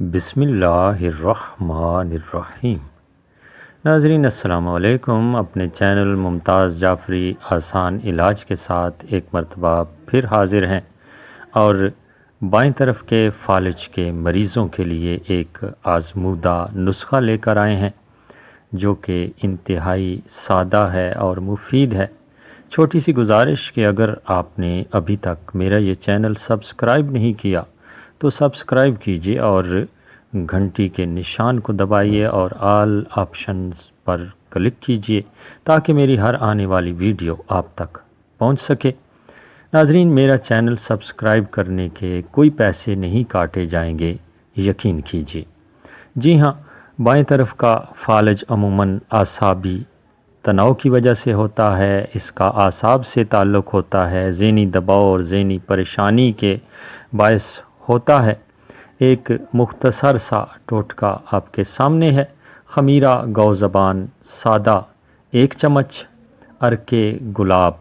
بسم اللہ الرحمن الرحیم۔ ناظرین السلام علیکم۔ اپنے چینل ممتاز جعفری آسان علاج کے ساتھ ایک مرتبہ پھر حاضر ہیں اور بائیں طرف کے فالج کے مریضوں کے لیے ایک آزمودہ نسخہ لے کر آئے ہیں جو کہ انتہائی سادہ ہے اور مفید ہے۔ چھوٹی سی گزارش کہ اگر آپ نے ابھی تک میرا یہ چینل سبسکرائب نہیں کیا تو سبسکرائب کیجئے اور گھنٹی کے نشان کو دبائیے اور آل آپشنز پر کلک کیجئے تاکہ میری ہر آنے والی ویڈیو آپ تک پہنچ سکے۔ ناظرین، میرا چینل سبسکرائب کرنے کے کوئی پیسے نہیں کاٹے جائیں گے، یقین کیجئے۔ جی ہاں، بائیں طرف کا فالج عموماً اعصابی تناؤ کی وجہ سے ہوتا ہے۔ اس کا اعصاب سے تعلق ہوتا ہے، ذہنی دباؤ اور ذہنی پریشانی کے باعث ہوتا ہے۔ ایک مختصر سا ٹوٹکا آپ کے سامنے ہے۔ خمیرہ گو زبان سادہ 1 چمچ، عرق گلاب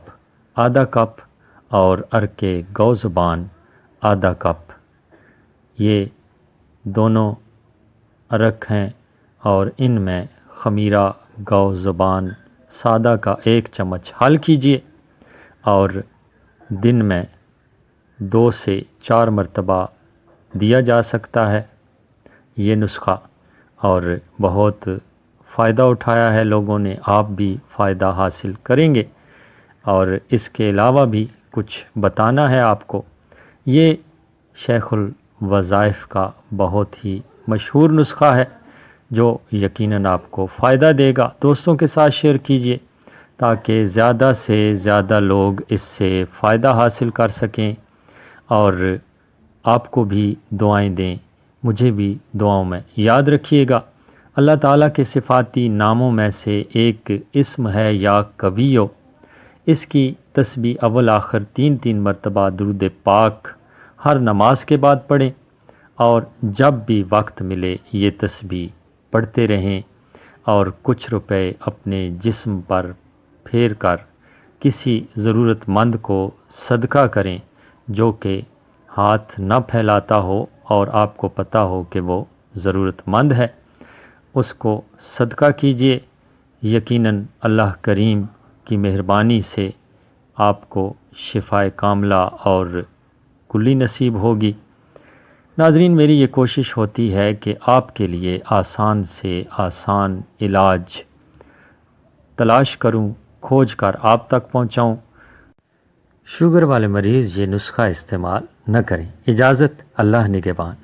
آدھا کپ اور عرق گو زبان آدھا کپ، یہ دونوں عرق ہیں اور ان میں خمیرہ گو زبان سادہ کا 1 چمچ حل کیجئے اور دن میں 2 سے 4 مرتبہ دیا جا سکتا ہے یہ نسخہ، اور بہت فائدہ اٹھایا ہے لوگوں نے، آپ بھی فائدہ حاصل کریں گے۔ اور اس کے علاوہ بھی کچھ بتانا ہے آپ کو، یہ شیخ الوظائف کا بہت ہی مشہور نسخہ ہے جو یقیناً آپ کو فائدہ دے گا۔ دوستوں کے ساتھ شیئر کیجئے تاکہ زیادہ سے زیادہ لوگ اس سے فائدہ حاصل کر سکیں، اور آپ کو بھی دعائیں دیں، مجھے بھی دعاؤں میں یاد رکھیے گا۔ اللہ تعالیٰ کے صفاتی ناموں میں سے ایک اسم ہے یا قویو۔ اس کی تسبیح اول آخر 3 مرتبہ درود پاک ہر نماز کے بعد پڑھیں، اور جب بھی وقت ملے یہ تسبیح پڑھتے رہیں، اور کچھ روپے اپنے جسم پر پھیر کر کسی ضرورت مند کو صدقہ کریں جو کہ ہاتھ نہ پھیلاتا ہو اور آپ کو پتہ ہو کہ وہ ضرورت مند ہے، اس کو صدقہ کیجئے۔ یقیناً اللہ کریم کی مہربانی سے آپ کو شفاء کاملہ اور کلی نصیب ہوگی۔ ناظرین، میری یہ کوشش ہوتی ہے کہ آپ کے لیے آسان سے آسان علاج تلاش کروں، کھوج کر آپ تک پہنچاؤں۔ شوگر والے مریض یہ نسخہ استعمال نہ کریں۔ اجازت، اللہ نگہبان۔